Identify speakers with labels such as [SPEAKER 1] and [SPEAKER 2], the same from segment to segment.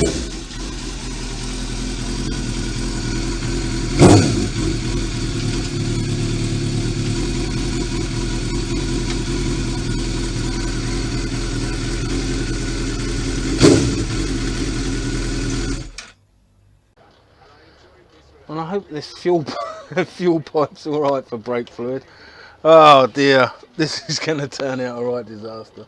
[SPEAKER 1] And I hope this fuel pipe's all right for brake fluid. Oh dear, this is going to turn out a right disaster.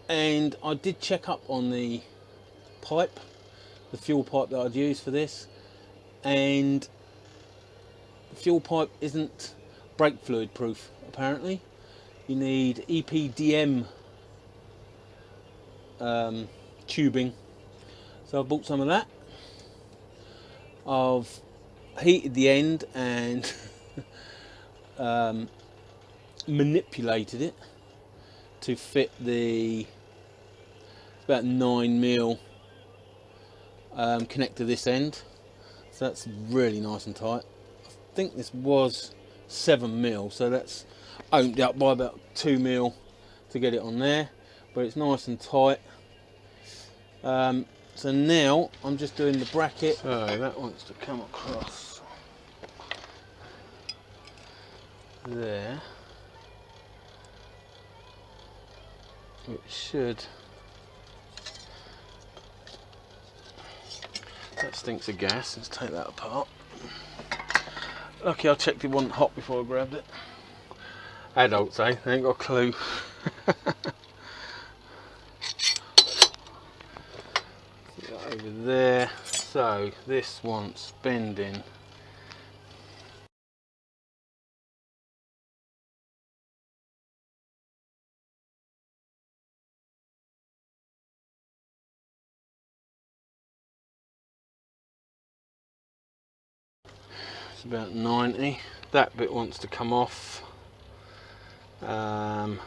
[SPEAKER 1] And I did check up on the pipe, the fuel pipe that I'd use for this, and the fuel pipe isn't brake fluid proof apparently. You need EPDM tubing, so I bought some of that. I've heated the end and manipulated it to fit the about 9mm connector this end, so that's really nice and tight. I think this was 7mm, so that's opened up by about 2mm to get it on there, but it's nice and tight. So now I'm just doing the bracket. So that wants to come across there, which should, that stinks of gas. Let's take that apart. Lucky I checked it wasn't hot before I grabbed it. Adults, eh? They ain't got a clue. Over there. So this wants bending. It's about 90. That bit wants to come off. And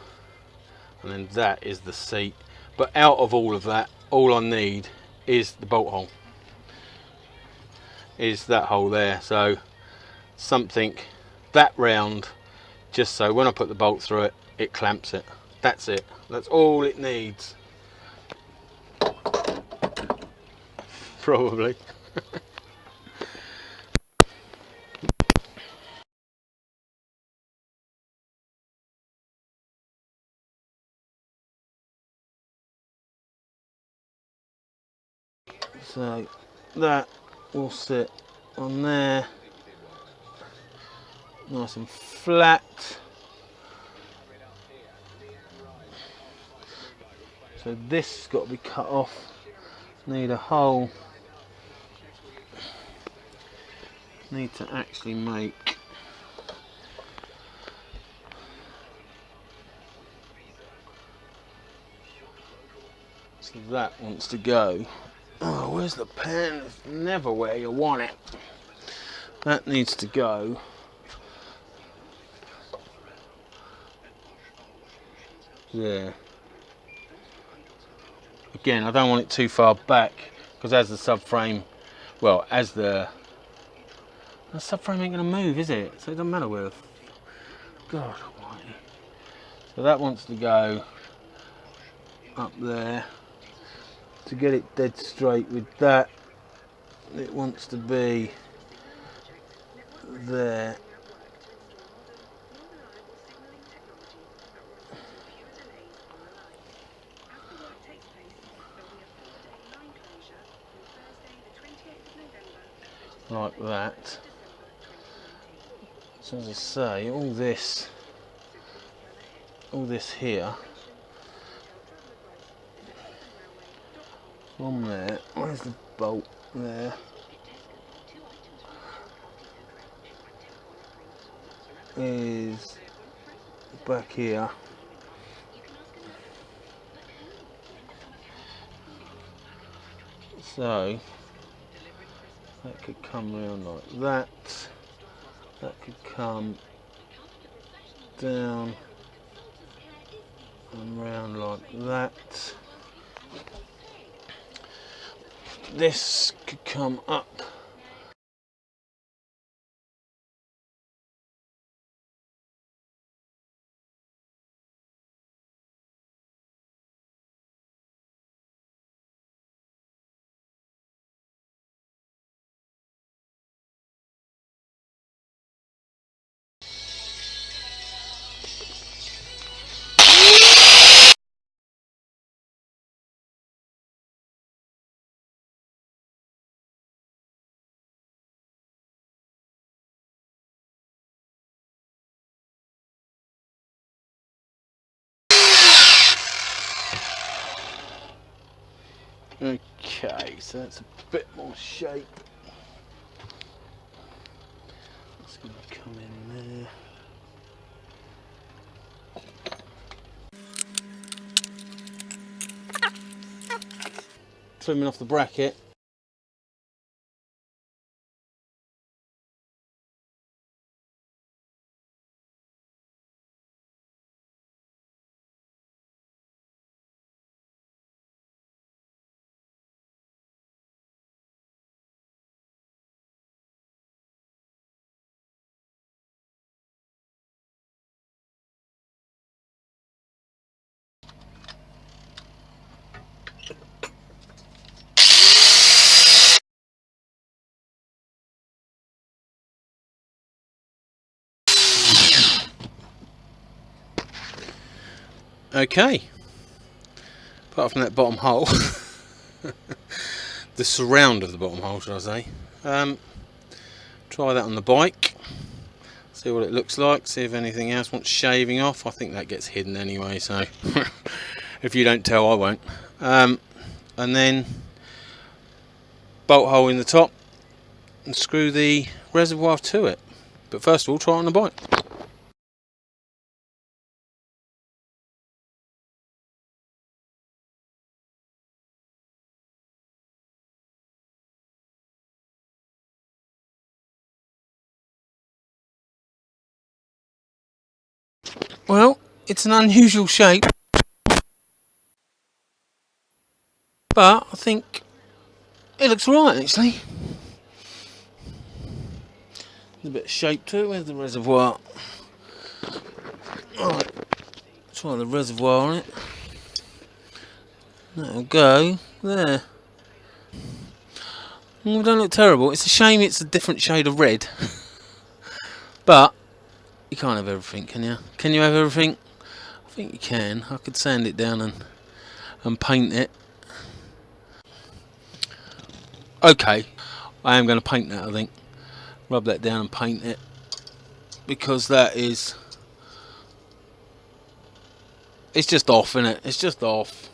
[SPEAKER 1] then that is the seat. But out of all of that, all I need is the bolt hole. Is that hole there. So something that round, just so when I put the bolt through it, it clamps it. That's it. That's all it needs. Probably. So that will sit on there, nice and flat. So this has got to be cut off. Need a hole. Need to actually make so that wants to go. Oh, where's the pen? It's never where you want it. That needs to go there. Again, I don't want it too far back because as the subframe, well, as the subframe ain't going to move, is it? So it doesn't matter where. God almighty. So that wants to go up there. To get it dead straight with that, it wants to be there. Like that. So as I say, all this here from there, where's the bolt there? Is back here. So that could come round like that. That could come down and round like that. This could come up. Okay, so that's a bit more shape. It's going to come in there. Trimming off the bracket. Okay, apart from that bottom hole, the surround of the bottom hole, should I say, try that on the bike, see what it looks like, see if anything else wants shaving off. I think that gets hidden anyway, so if you don't tell, I won't. And then bolt hole in the top and screw the reservoir to it. But first of all, try it on the bike. Well, it's an unusual shape, but I think it looks right actually. There's a bit of shape to it. Where's the reservoir? Alright, try the reservoir on it. That'll go there. Well, don't look terrible. It's a shame it's a different shade of red. But you can't have everything, can you? Can you have everything? I think you can. I could sand it down and paint it. Okay, I am going to paint that, I think. Rub that down and paint it, because that is, it's just off, isn't it? It's just off.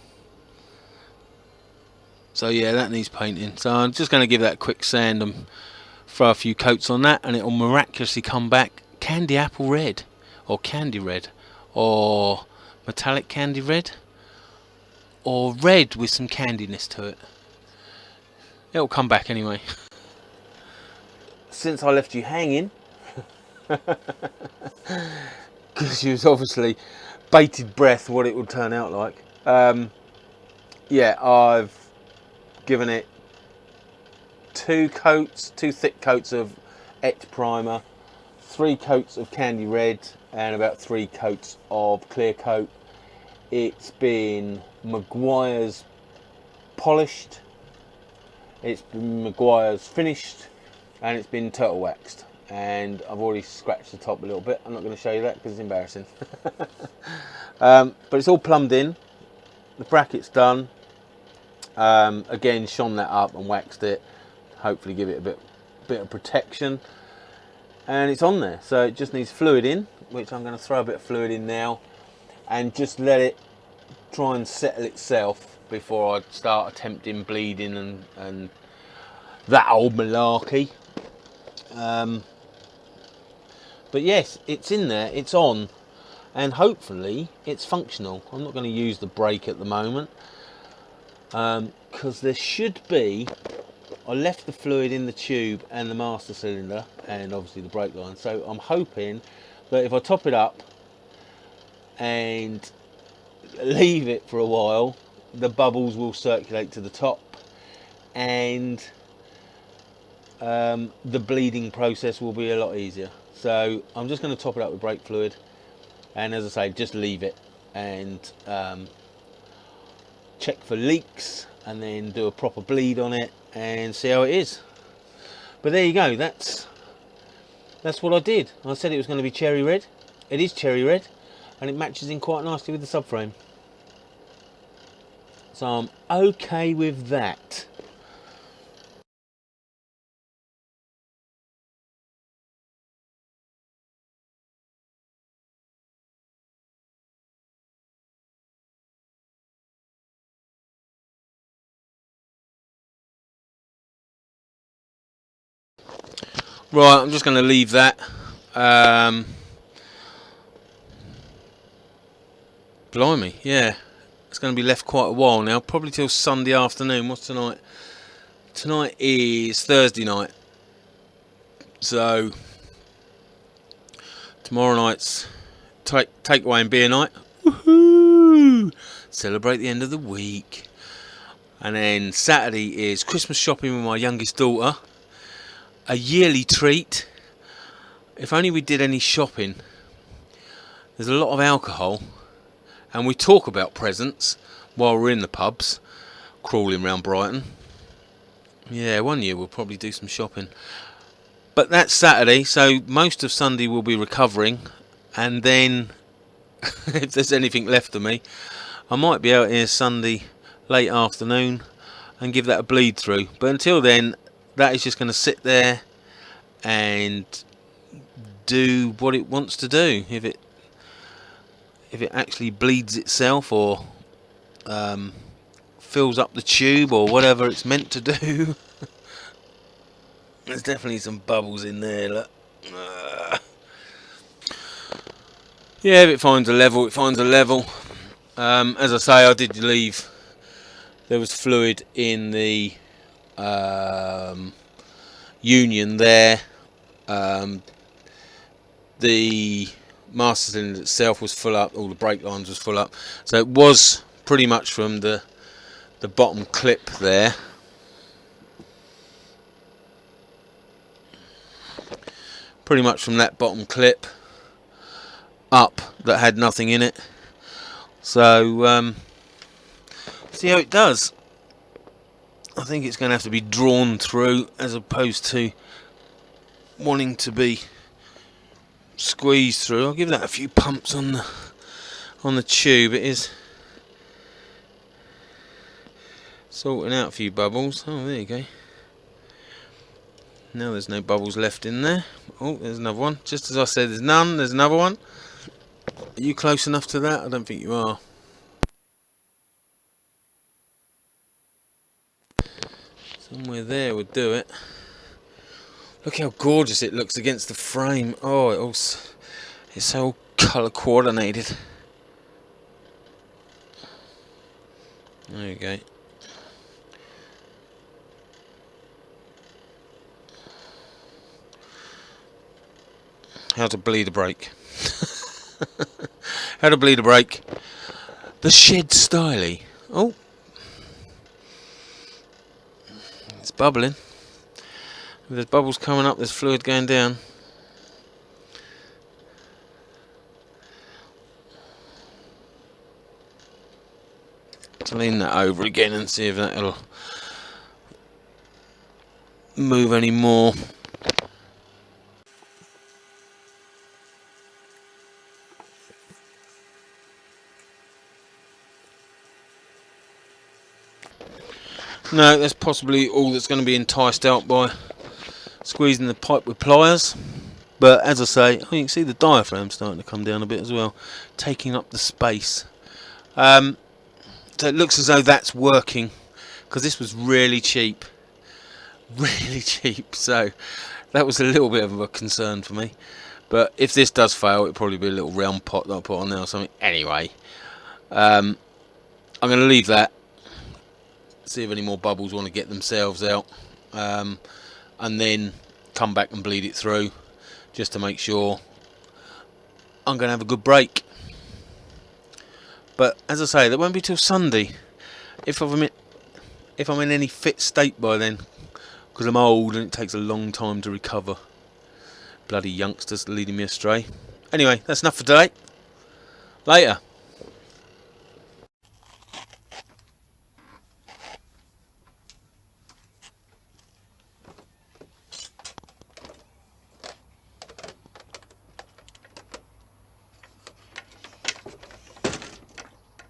[SPEAKER 1] So yeah, that needs painting. So I'm just going to give that a quick sand and throw a few coats on that, and it will miraculously come back candy apple red, or candy red, or metallic candy red, or red with some candiness to it. It'll come back anyway. Since I left you hanging, because you was obviously bated breath what it would turn out like. Yeah, I've given it two thick coats of etch primer, 3 coats of candy red, and about 3 coats of clear coat. It's been Maguire's polished, it's been Maguire's finished, and it's been turtle waxed. And I've already scratched the top a little bit. I'm not going to show you that because it's embarrassing. But it's all plumbed in. The bracket's done. Again, shone that up and waxed it. Hopefully give it a bit of protection. And it's on there. So it just needs fluid in, which I'm going to throw a bit of fluid in now, and just let it try and settle itself before I start attempting bleeding and that old malarkey. But yes, it's in there, it's on, and hopefully it's functional. I'm not going to use the brake at the moment, because there should be, I left the fluid in the tube and the master cylinder and obviously the brake line, so I'm hoping that if I top it up and leave it for a while, the bubbles will circulate to the top, and the bleeding process will be a lot easier. So I'm just going to top it up with brake fluid, and as I say, just leave it and check for leaks, and then do a proper bleed on it and see how it is. But there you go, that's what I did. I said it was going to be cherry red. It is cherry red, and it matches in quite nicely with the subframe. So I'm okay with that. Right, I'm just going to leave that. Blimey, yeah. It's going to be left quite a while now, probably till Sunday afternoon. What's tonight? Tonight is Thursday night. So tomorrow night's takeaway and beer night. Woohoo! Celebrate the end of the week. And then Saturday is Christmas shopping with my youngest daughter. A yearly treat. If only we did any shopping. There's a lot of alcohol, and we talk about presents while we're in the pubs, crawling around Brighton. Yeah, one year we'll probably do some shopping. But that's Saturday, so most of Sunday we'll be recovering, and then if there's anything left of me, I might be out here Sunday late afternoon and give that a bleed through. But until then, that is just going to sit there and do what it wants to do. If it actually bleeds itself, or fills up the tube, or whatever it's meant to do. There's definitely some bubbles in there, look. Yeah, if it finds a level, it finds a level. As I say, I did leave, there was fluid in the union there. The master cylinder itself was full up, all the brake lines was full up, so it was pretty much from the bottom clip there. Pretty much from that bottom clip up, that had nothing in it. So see how it does. I think it's going to have to be drawn through, as opposed to wanting to be squeezed through. I'll give that a few pumps on the tube. It is sorting out a few bubbles. Oh, there you go. Now there's no bubbles left in there. Oh, there's another one. Just as I said, there's none. There's another one. Are you close enough to that? I don't think you are. Somewhere there would do it. Look how gorgeous it looks against the frame. Oh, it's so colour coordinated. There you go. How to bleed a brake. How to bleed a brake. The shed styly. Oh. It's bubbling. There's bubbles coming up, there's fluid going down. To lean that over again and see if that'll move any more. No, that's possibly all that's going to be enticed out by squeezing the pipe with pliers. But as I say, you can see the diaphragm starting to come down a bit as well, taking up the space. So it looks as though that's working, because this was really cheap. Really cheap, so that was a little bit of a concern for me. But if this does fail, it'll probably be a little round pot that I'll put on there or something. Anyway, I'm going to leave that, see if any more bubbles want to get themselves out, and then come back and bleed it through, just to make sure I'm going to have a good break. But as I say, that won't be till Sunday. If I'm in any fit state by then, because I'm old and it takes a long time to recover. Bloody youngsters leading me astray. Anyway, that's enough for today. Later.